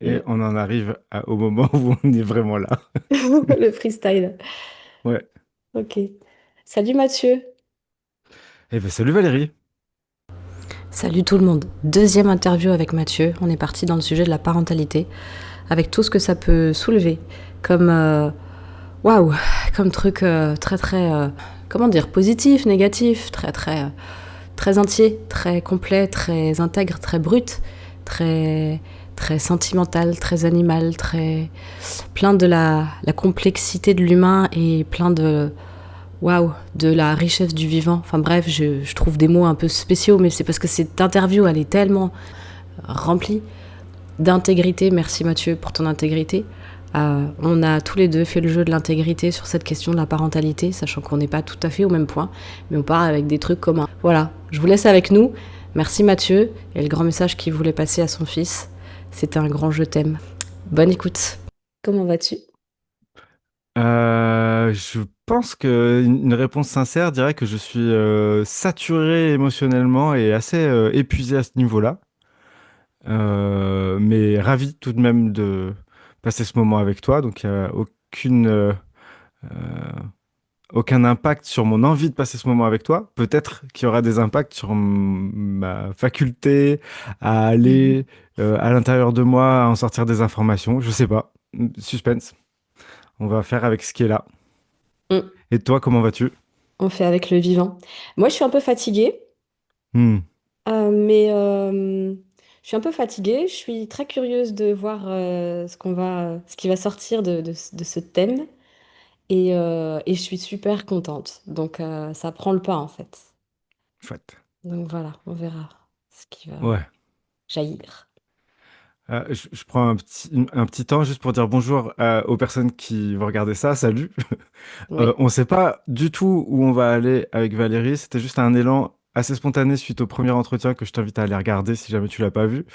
Et on en arrive au moment où on est vraiment là. Le freestyle. Ouais. Ok. Salut Mathieu. Eh ben salut Valérie. Salut tout le monde. Deuxième interview avec Mathieu. On est parti dans le sujet de la parentalité, avec tout ce que ça peut soulever, comme waouh, comme truc très très comment dire, positif, négatif, très très très entier, très complet, très intègre, très brut, très très sentimental, très animal, très plein de la complexité de l'humain et plein de waouh, de la richesse du vivant. Enfin bref, je trouve des mots un peu spéciaux, mais c'est parce que cette interview, elle est tellement remplie d'intégrité. Merci Mathieu pour ton intégrité. On a tous les deux fait le jeu de l'intégrité sur cette question de la parentalité, sachant qu'on n'est pas tout à fait au même point, mais on part avec des trucs communs. Voilà, je vous laisse avec nous. Merci Mathieu, et le grand message qu'il voulait passer à son fils, c'était un grand je t'aime. Bonne écoute. Comment vas-tu? Je pense que une réponse sincère dirait que je suis saturé émotionnellement et assez épuisé à ce niveau-là. Mais ravi tout de même de passer ce moment avec toi. Donc, il n'y a euh, aucun impact sur mon envie de passer ce moment avec toi. Peut-être qu'il y aura des impacts sur ma faculté à aller à l'intérieur de moi, à en sortir des informations. Je sais pas. Suspense. On va faire avec ce qui est là. Mm. Et toi, comment vas-tu? On fait avec le vivant. Moi, je suis un peu fatiguée. Hmm. Mais je suis un peu fatiguée. Je suis très curieuse de voir ce qui va sortir de ce thème. Et je suis super contente. Donc, ça prend le pas, en fait. Chouette. Donc, voilà, on verra ce qui va Ouais. jaillir. Je prends un petit temps juste pour dire bonjour aux personnes qui vont regarder ça. Salut. Oui. On ne sait pas du tout où on va aller avec Valérie. C'était juste un élan assez spontané suite au premier entretien que je t'invite à aller regarder si jamais tu l'as pas vu.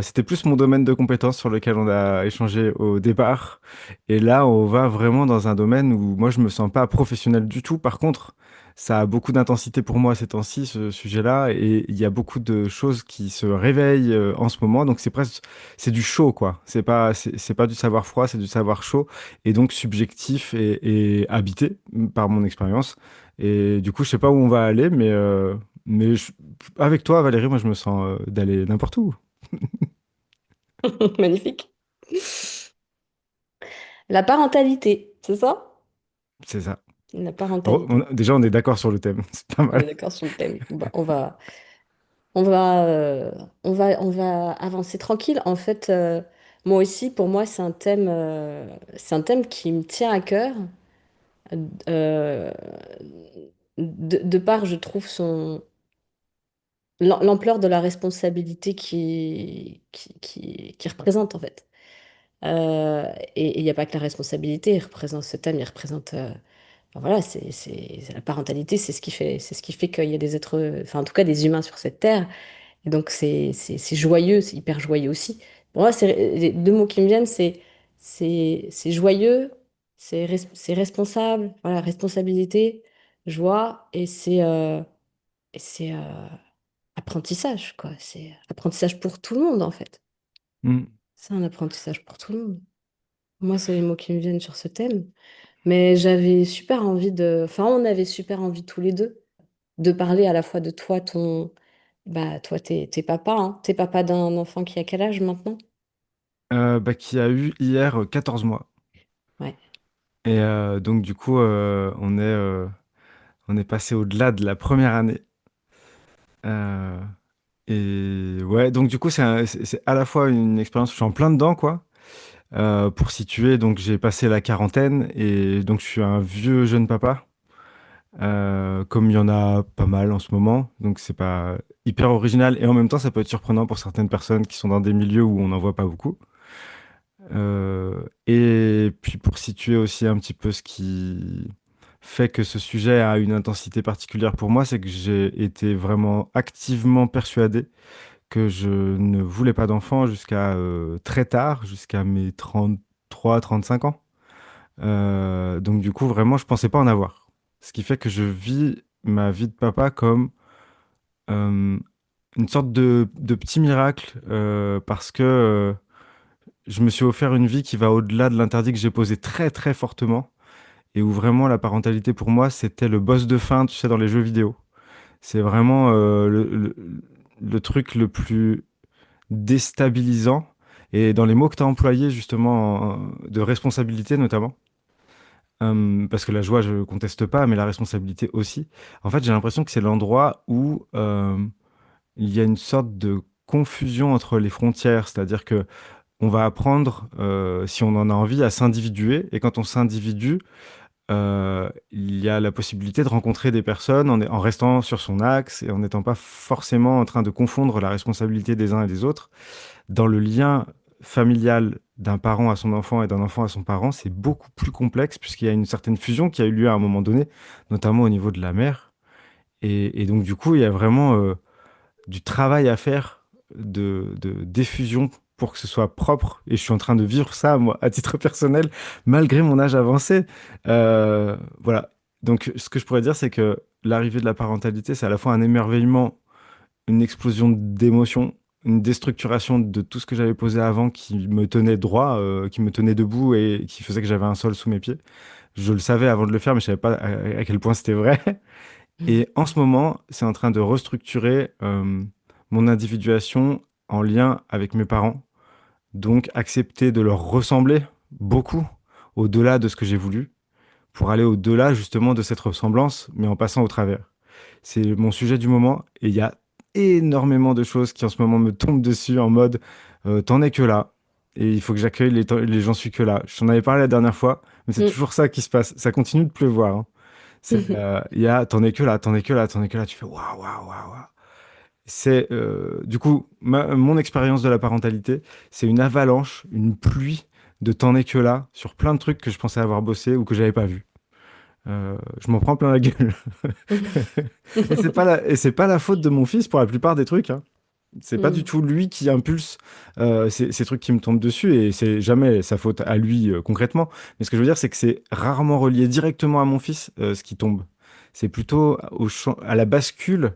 C'était plus mon domaine de compétence sur lequel on a échangé au départ. Et là, on va vraiment dans un domaine où moi, je me sens pas professionnel du tout. Par contre, ça a beaucoup d'intensité pour moi ces temps-ci, ce sujet-là. Et il y a beaucoup de choses qui se réveillent en ce moment. Donc, c'est presque, c'est du chaud, quoi. C'est pas du savoir froid, c'est du savoir chaud. Et donc, subjectif et habité par mon expérience. Et du coup, je sais pas où on va aller, mais avec toi, Valérie, moi, je me sens d'aller n'importe où. Magnifique. La parentalité, c'est ça? C'est ça. La Oh, parentalité. déjà, on est d'accord sur le thème. C'est pas On est mal. d'accord sur le thème. Bah, on va, on va avancer tranquille. En fait, moi aussi, pour moi, c'est un thème qui me tient à cœur. Euh, de part, je trouve l'ampleur de la responsabilité qui représente, en fait. Et il n'y a pas que la responsabilité, il représente ce thème, il représente. Enfin, voilà, la parentalité, c'est ce qui fait qu'il y a des êtres, enfin, en tout cas, des humains sur cette terre. Et donc, c'est joyeux, c'est hyper joyeux aussi. Pour moi, les deux mots qui me viennent, c'est joyeux, c'est responsable, voilà, responsabilité, joie, et c'est apprentissage, quoi. C'est apprentissage pour tout le monde, en fait. Mm. C'est un apprentissage pour tout le monde. Moi, c'est les mots qui me viennent sur ce thème. Mais j'avais super envie enfin, on avait super envie tous les deux de parler à la fois de toi, bah, toi, t'es papa, hein. T'es papa d'un enfant qui a quel âge maintenant? Bah, qui a eu hier 14 mois. Ouais. Et donc, du coup, on est passé au-delà de la première année. Euh, et ouais, donc, du coup, c'est à la fois une expérience, je suis en plein dedans, quoi. Pour situer, donc, j'ai passé la quarantaine et donc, je suis un vieux jeune papa. Comme il y en a pas mal en ce moment, donc c'est pas hyper original et en même temps ça peut être surprenant pour certaines personnes qui sont dans des milieux où on n'en voit pas beaucoup. Et puis pour situer aussi un petit peu ce qui fait que ce sujet a une intensité particulière pour moi, c'est que j'ai été vraiment activement persuadé que je ne voulais pas d'enfant jusqu'à très tard, jusqu'à mes 33, 35 ans. Donc du coup, vraiment, je pensais pas en avoir. Ce qui fait que je vis ma vie de papa comme euh, une sorte de petit miracle parce que je me suis offert une vie qui va au-delà de l'interdit que j'ai posé très très fortement et où vraiment la parentalité pour moi c'était le boss de fin, tu sais, dans les jeux vidéo. C'est vraiment le truc le plus déstabilisant. Et dans les mots que tu as employés, justement, de responsabilité notamment, parce que la joie, je conteste pas, mais la responsabilité aussi, en fait, j'ai l'impression que c'est l'endroit où il y a une sorte de confusion entre les frontières, c'est-à-dire que on va apprendre, si on en a envie, à s'individuer, et quand on s'individue, il y a la possibilité de rencontrer des personnes en restant sur son axe et en n'étant pas forcément en train de confondre la responsabilité des uns et des autres. Dans le lien familial d'un parent à son enfant et d'un enfant à son parent, c'est beaucoup plus complexe puisqu'il y a une certaine fusion qui a eu lieu à un moment donné, notamment au niveau de la mère. Et donc, du coup, il y a vraiment du travail à faire de diffusion pour que ce soit propre. Et je suis en train de vivre ça, moi, à titre personnel, malgré mon âge avancé. Voilà. Donc, ce que je pourrais dire, c'est que l'arrivée de la parentalité, c'est à la fois un émerveillement, une explosion d'émotions, une déstructuration de tout ce que j'avais posé avant qui me tenait droit, qui me tenait debout et qui faisait que j'avais un sol sous mes pieds. Je le savais avant de le faire, mais je savais pas à quel point c'était vrai. Et en ce moment, c'est en train de restructurer mon individuation en lien avec mes parents. Donc, accepter de leur ressembler beaucoup au-delà de ce que j'ai voulu, pour aller au-delà justement de cette ressemblance, mais en passant au travers. C'est mon sujet du moment et il y a énormément de choses qui en ce moment me tombent dessus en mode t'en es que là et il faut que j'accueille les j'en suis que là. Je t'en avais parlé la dernière fois, mais c'est toujours ça qui se passe. Ça continue de pleuvoir, hein. Il y a t'en es que là, t'en es que là, t'en es que là. Tu fais waouh, waouh, waouh, waouh. C'est du coup mon expérience de la parentalité, c'est une avalanche, une pluie de t'en es que là sur plein de trucs que je pensais avoir bossé ou que j'avais pas vu. Je m'en prends plein la gueule. Et c'est pas la faute de mon fils pour la plupart des trucs, hein. C'est pas du tout lui qui impulse ces trucs qui me tombent dessus et c'est jamais sa faute à lui concrètement. Mais ce que je veux dire, c'est que c'est rarement relié directement à mon fils ce qui tombe. C'est plutôt à la bascule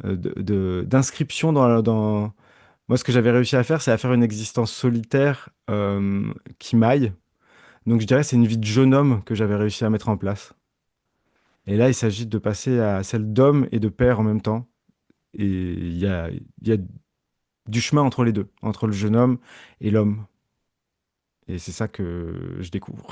d'inscription dans... Moi, ce que j'avais réussi à faire, c'est à faire une existence solitaire qui m'aille. Donc je dirais que c'est une vie de jeune homme que j'avais réussi à mettre en place. Et là, il s'agit de passer à celle d'homme et de père en même temps. Et il y a du chemin entre les deux, entre le jeune homme et l'homme. Et c'est ça que je découvre.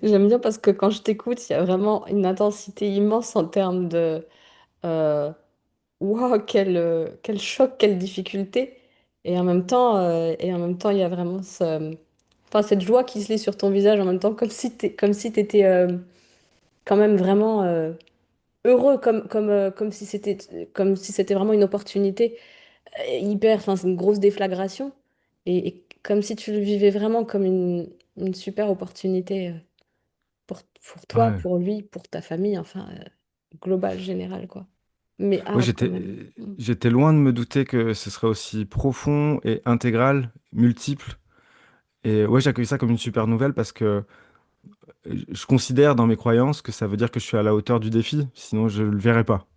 J'aime bien parce que quand je t'écoute, il y a vraiment une intensité immense en termes de euh, waouh, quel choc, quelle difficulté. Et en même temps, il y a vraiment enfin, cette joie qui se lit sur ton visage en même temps, comme si t'étais quand même vraiment heureux, comme si c'était vraiment une opportunité hyper, enfin, c'est une grosse déflagration. Et comme si tu le vivais vraiment comme une super opportunité pour toi, Ouais. pour lui, pour ta famille, enfin, global, général, quoi. Mais Ouais, quand même. j'étais loin de me douter que ce serait aussi profond et intégral, multiple. Et ouais, j'accueille ça comme une super nouvelle parce que je considère dans mes croyances que ça veut dire que je suis à la hauteur du défi, sinon je le verrais pas.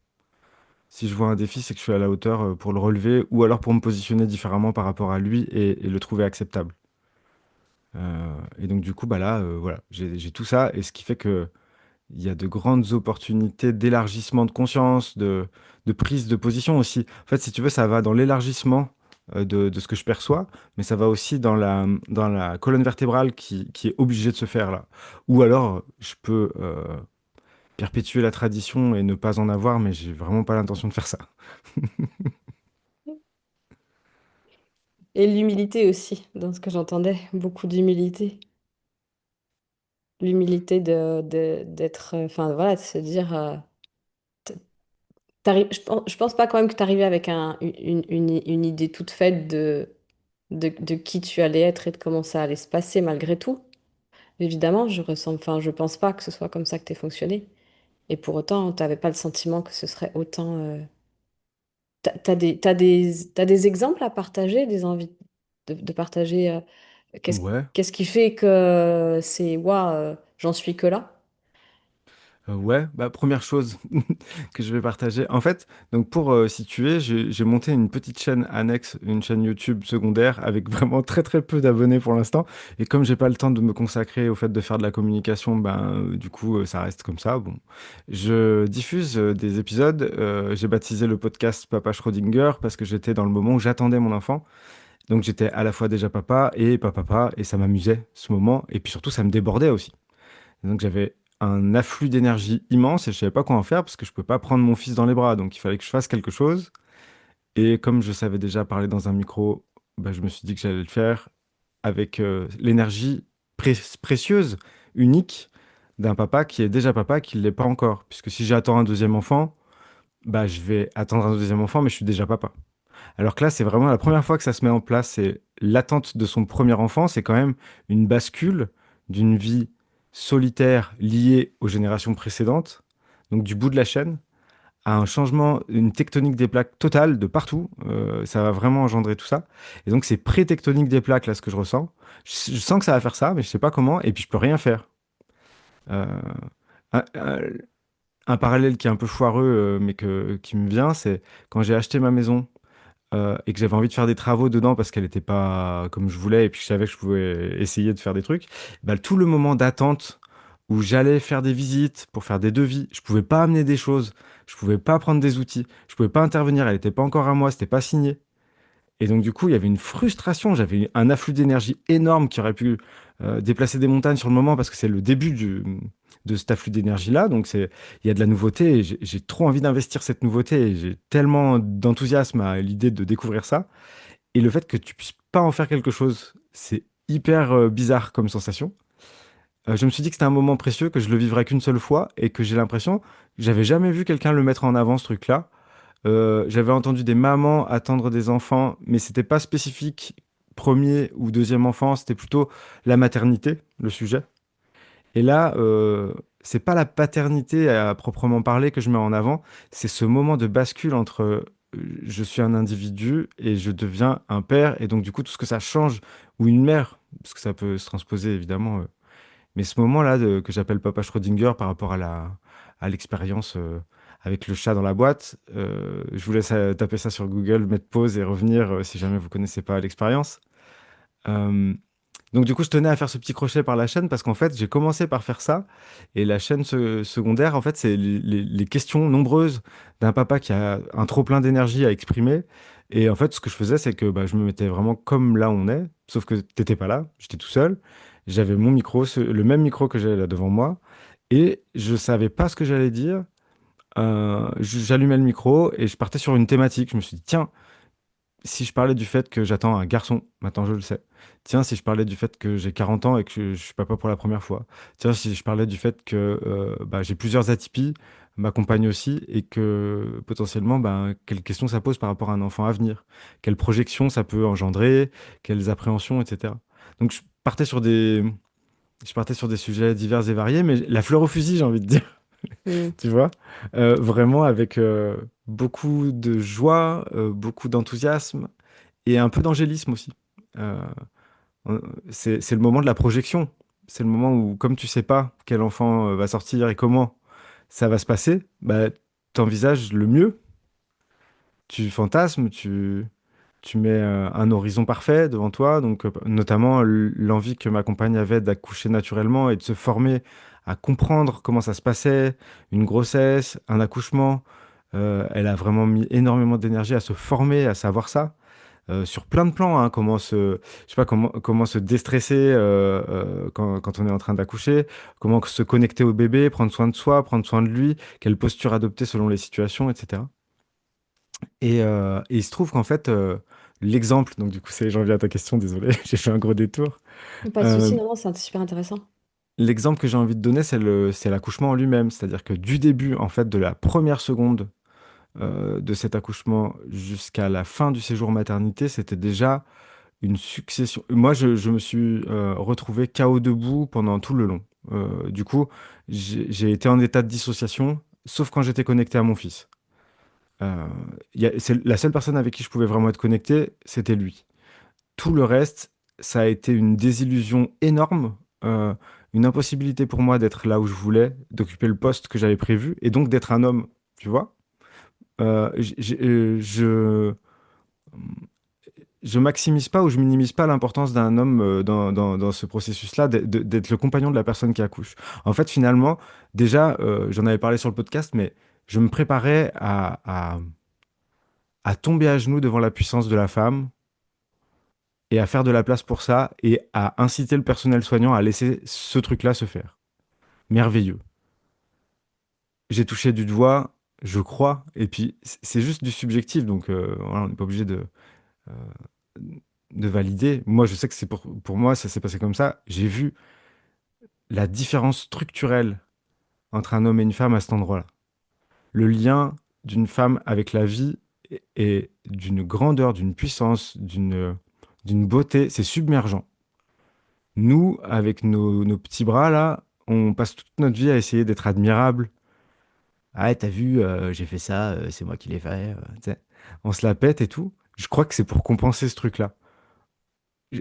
Si je vois un défi, c'est que je suis à la hauteur pour le relever ou alors pour me positionner différemment par rapport à lui et le trouver acceptable. Et donc du coup, bah là, voilà, j'ai tout ça et ce qui fait que il y a de grandes opportunités d'élargissement de conscience, de prise de position aussi. En fait, si tu veux, ça va dans l'élargissement de ce que je perçois, mais ça va aussi dans la colonne vertébrale qui est obligée de se faire là. Ou alors, je peux perpétuer la tradition et ne pas en avoir, mais j'ai vraiment pas l'intention de faire ça. Et l'humilité aussi, dans ce que j'entendais, beaucoup d'humilité. L'humilité d'être, enfin voilà, de se dire, t- je pense pas quand même que tu arrivais avec une idée toute faite de qui tu allais être et de comment ça allait se passer malgré tout. Évidemment, enfin, je pense pas que ce soit comme ça que tu fonctionné. Et pour autant, tu n'avais pas le sentiment que ce serait autant. T'as des exemples à partager, des envies de partager. Qu'est-ce, Ouais. qu'est-ce qui fait que c'est, waouh, j'en suis que là? Ouais, bah, première chose que je vais partager. En fait, donc pour situer, j'ai monté une petite chaîne annexe, une chaîne YouTube secondaire avec vraiment très très peu d'abonnés pour l'instant. Et comme j'ai pas le temps de me consacrer au fait de faire de la communication, ben du coup ça reste comme ça. Bon, je diffuse des épisodes. J'ai baptisé le podcast Papa Schrödinger parce que j'étais dans le moment où j'attendais mon enfant. Donc j'étais à la fois déjà papa et pas papa et ça m'amusait ce moment. Et puis surtout ça me débordait aussi. Et donc j'avais un afflux d'énergie immense et je savais pas quoi en faire parce que je pouvais pas prendre mon fils dans les bras. Donc il fallait que je fasse quelque chose. Et comme je savais déjà parler dans un micro, bah, je me suis dit que j'allais le faire avec l'énergie précieuse, unique d'un papa qui est déjà papa, qui ne l'est pas encore. Puisque si j'attends un deuxième enfant, bah, je vais attendre un deuxième enfant, mais je suis déjà papa. Alors que là, c'est vraiment la première fois que ça se met en place. C'est l'attente de son premier enfant. C'est quand même une bascule d'une vie solitaire liée aux générations précédentes, donc du bout de la chaîne, à un changement, une tectonique des plaques totale de partout. Ça va vraiment engendrer tout ça. Et donc, c'est pré-tectonique des plaques, là, ce que je ressens. Je sens que ça va faire ça, mais je sais pas comment. Et puis, je peux rien faire. Euh, un, un- un parallèle qui est un peu foireux, mais qui me vient, c'est quand j'ai acheté ma maison et que j'avais envie de faire des travaux dedans parce qu'elle n'était pas comme je voulais et puis je savais que je pouvais essayer de faire des trucs, bah, tout le moment d'attente où j'allais faire des visites pour faire des devis, je pouvais pas amener des choses, je pouvais pas prendre des outils, je pouvais pas intervenir, elle n'était pas encore à moi, c'était pas signé. Et donc du coup, il y avait une frustration, j'avais un afflux d'énergie énorme qui aurait pu déplacer des montagnes sur le moment parce que c'est le début de cet afflux d'énergie-là. Donc il y a de la nouveauté et j'ai trop envie d'investir cette nouveauté et j'ai tellement d'enthousiasme à l'idée de découvrir ça. Et le fait que tu puisses pas en faire quelque chose, c'est hyper bizarre comme sensation. Je me suis dit que c'était un moment précieux, que je le vivrais qu'une seule fois et que j'ai l'impression que j'avais jamais vu quelqu'un le mettre en avant, ce truc-là. J'avais entendu des mamans attendre des enfants, mais c'était pas spécifique premier ou deuxième enfant, c'était plutôt la maternité, le sujet. Et là, c'est pas la paternité à proprement parler que je mets en avant, c'est ce moment de bascule entre je suis un individu et je deviens un père, et donc du coup tout ce que ça change, ou une mère, parce que ça peut se transposer évidemment. Mais ce moment-là que j'appelle Papa Schrödinger par rapport à l'expérience avec le chat dans la boîte, je vous laisse taper ça sur Google, mettre pause et revenir si jamais vous connaissez pas l'expérience. Euh, donc du coup, je tenais à faire ce petit crochet par la chaîne parce qu'en fait, j'ai commencé par faire ça et la chaîne secondaire, en fait, c'est les questions nombreuses d'un papa qui a un trop plein d'énergie à exprimer. Et en fait, ce que je faisais, c'est que bah, je me mettais vraiment comme là on est, sauf que t'étais pas là, j'étais tout seul. J'avais mon micro, le même micro que j'ai là devant moi, et je savais pas ce que j'allais dire. J'allumais le micro et je partais sur une thématique. Je me suis dit, tiens, si je parlais du fait que j'attends un garçon, maintenant je le sais. Tiens, si je parlais du fait que j'ai 40 ans et que je suis papa pour la première fois. Tiens, si je parlais du fait que bah, j'ai plusieurs atypies, ma compagne aussi, et que potentiellement, bah, quelles questions ça pose par rapport à un enfant à venir, quelles projections ça peut engendrer, quelles appréhensions, etc. Donc je partais sur des sujets divers et variés, mais la fleur au fusil, j'ai envie de dire, Mm. tu vois. Vraiment avec beaucoup de joie, beaucoup d'enthousiasme et un peu d'angélisme aussi. Euh, c'est le moment de la projection. C'est le moment où, comme tu sais pas quel enfant va sortir et comment ça va se passer, bah, t'envisages le mieux. Tu fantasmes, tu mets un horizon parfait devant toi, donc notamment l'envie que ma compagne avait d'accoucher naturellement et de se former à comprendre comment ça se passait, une grossesse, un accouchement. Elle a vraiment mis énormément d'énergie à se former, à savoir ça. Sur plein de plans, hein, je sais pas, comment se déstresser quand on est en train d'accoucher, comment se connecter au bébé, prendre soin de soi, prendre soin de lui, quelle posture adopter selon les situations, etc. Et il se trouve qu'en fait, l'exemple, donc du coup, j'en viens à ta question, désolé, j'ai fait un gros détour. Pas de Euh, souci, non, non, c'est super intéressant. L'exemple que j'ai envie de donner, c'est l'accouchement en lui-même, c'est-à-dire que du début, en fait, de la première seconde de cet accouchement jusqu'à la fin du séjour maternité, c'était déjà une succession. Moi, je me suis retrouvé KO debout pendant tout le long. Du coup, j'ai été en état de dissociation, sauf quand j'étais connecté à mon fils. Euh, c'est la seule personne avec qui je pouvais vraiment être connecté, c'était lui. Tout le reste, ça a été une désillusion énorme. une impossibilité pour moi d'être là où je voulais, d'occuper le poste que j'avais prévu, et donc d'être un homme, tu vois. Je maximise pas ou je minimise pas l'importance d'un homme dans ce processus-là, d'être le compagnon de la personne qui accouche. En fait, finalement, déjà, j'en avais parlé sur le podcast, mais je me préparais à tomber à genoux devant la puissance de la femme et à faire de la place pour ça et à inciter le personnel soignant à laisser ce truc-là se faire. Merveilleux. J'ai touché du doigt, je crois, et puis c'est juste du subjectif, donc voilà, on n'est pas obligé euh, de valider. Moi, je sais que pour moi, ça s'est passé comme ça. J'ai vu la différence structurelle entre un homme et une femme à cet endroit-là. Le lien d'une femme avec la vie est d'une grandeur, d'une puissance, d'une beauté, c'est submergent. Nous, avec nos petits bras là, on passe toute notre vie à essayer d'être admirable. Ah, t'as vu, j'ai fait ça, c'est moi qui l'ai fait. Tu sais. On se la pète et tout. Je crois que c'est pour compenser ce truc-là.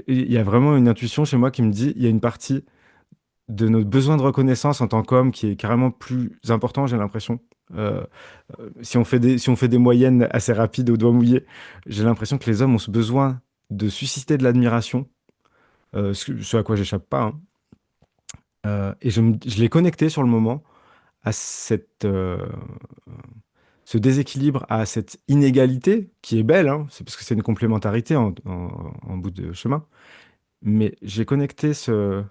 Il y a vraiment une intuition chez moi qui me dit, il y a une partie de notre besoin de reconnaissance en tant qu'homme qui est carrément plus important, j'ai l'impression. Euh, si on fait des moyennes assez rapides au doigt mouillé, j'ai l'impression que les hommes ont ce besoin de susciter de l'admiration, ce à quoi j'échappe pas. Hein. Et je l'ai connecté sur le moment à ce déséquilibre, à cette inégalité qui est belle, hein, c'est parce que c'est une complémentarité en bout de chemin. Mais j'ai connecté ce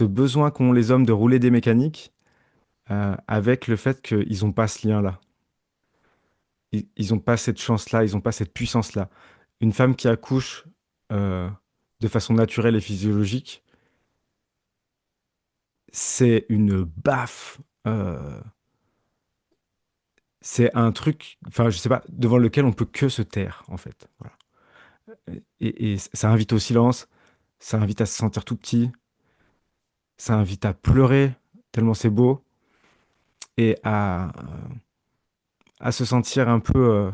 besoin qu'ont les hommes de rouler des mécaniques avec le fait qu'ils n'ont pas ce lien-là. Ils n'ont pas cette chance-là, ils n'ont pas cette puissance-là. Une femme qui accouche euh, de façon naturelle et physiologique, c'est une baffe. C'est un truc, enfin, je sais pas, devant lequel on peut que se taire, en fait. Voilà. Et ça invite au silence, ça invite à se sentir tout petit, ça invite à pleurer, tellement c'est beau, et à se sentir un peu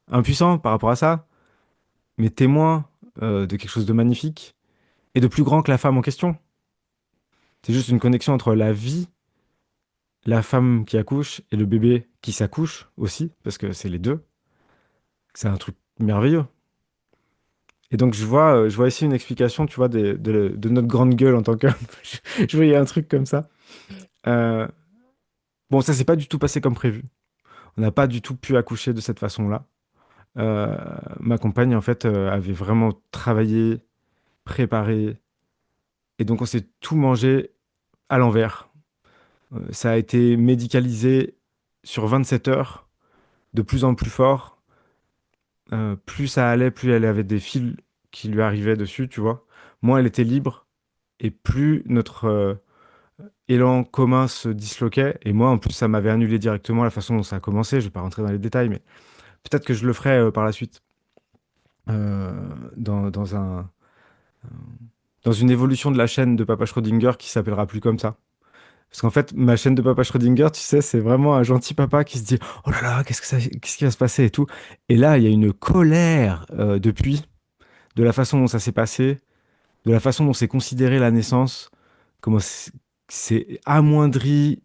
impuissant par rapport à ça, mais témoin de quelque chose de magnifique et de plus grand que la femme en question. C'est juste une connexion entre la vie, la femme qui accouche et le bébé qui s'accouche aussi, parce que c'est les deux. C'est un truc merveilleux. Et donc je vois ici une explication, tu vois, de notre grande gueule en tant qu'homme. Je voyais un truc comme ça. Euh, bon, ça s'est pas du tout passé comme prévu. On n'a pas du tout pu accoucher de cette façon-là. Euh, Ma compagne, en fait, avait vraiment travaillé, préparé, et donc on s'est tout mangé à l'envers. Ça a été médicalisé sur 27 heures, de plus en plus fort. Plus ça allait, plus elle avait des fils qui lui arrivaient dessus, tu vois. Moins elle était libre, et plus notre élan commun se disloquait. Et moi, en plus, ça m'avait annulé directement la façon dont ça a commencé. Je vais pas rentrer dans les détails, mais peut-être que je le ferai par la suite. Euh, dans dans une évolution de la chaîne de Papa Schrödinger qui s'appellera plus comme ça. Parce qu'en fait, ma chaîne de Papa Schrödinger, tu sais, c'est vraiment un gentil papa qui se dit, oh là là, qu'est-ce qui va se passer et tout. Et là, il y a une colère depuis, de la façon dont ça s'est passé, de la façon dont c'est considéré la naissance, comment c'est amoindri.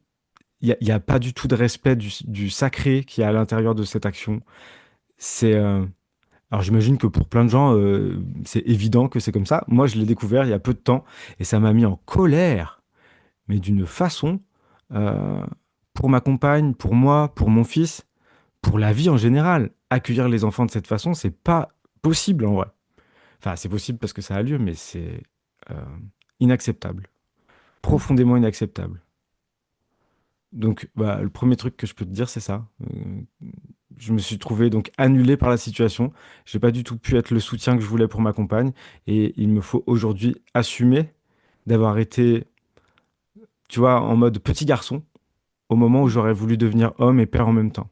Il y a pas du tout de respect du sacré qui est à l'intérieur de cette action. C'est alors j'imagine que pour plein de gens, c'est évident que c'est comme ça. Moi, je l'ai découvert il y a peu de temps et ça m'a mis en colère, mais d'une façon, euh, pour ma compagne, pour moi, pour mon fils, pour la vie en général. Accueillir les enfants de cette façon, c'est pas possible en vrai. Enfin, c'est possible parce que ça a lieu, mais c'est euh, inacceptable, profondément inacceptable. Donc, bah, le premier truc que je peux te dire, c'est ça. Je me suis trouvé donc annulé par la situation. J'ai pas du tout pu être le soutien que je voulais pour ma compagne. Et il me faut aujourd'hui assumer d'avoir été, tu vois, en mode petit garçon au moment où j'aurais voulu devenir homme et père en même temps.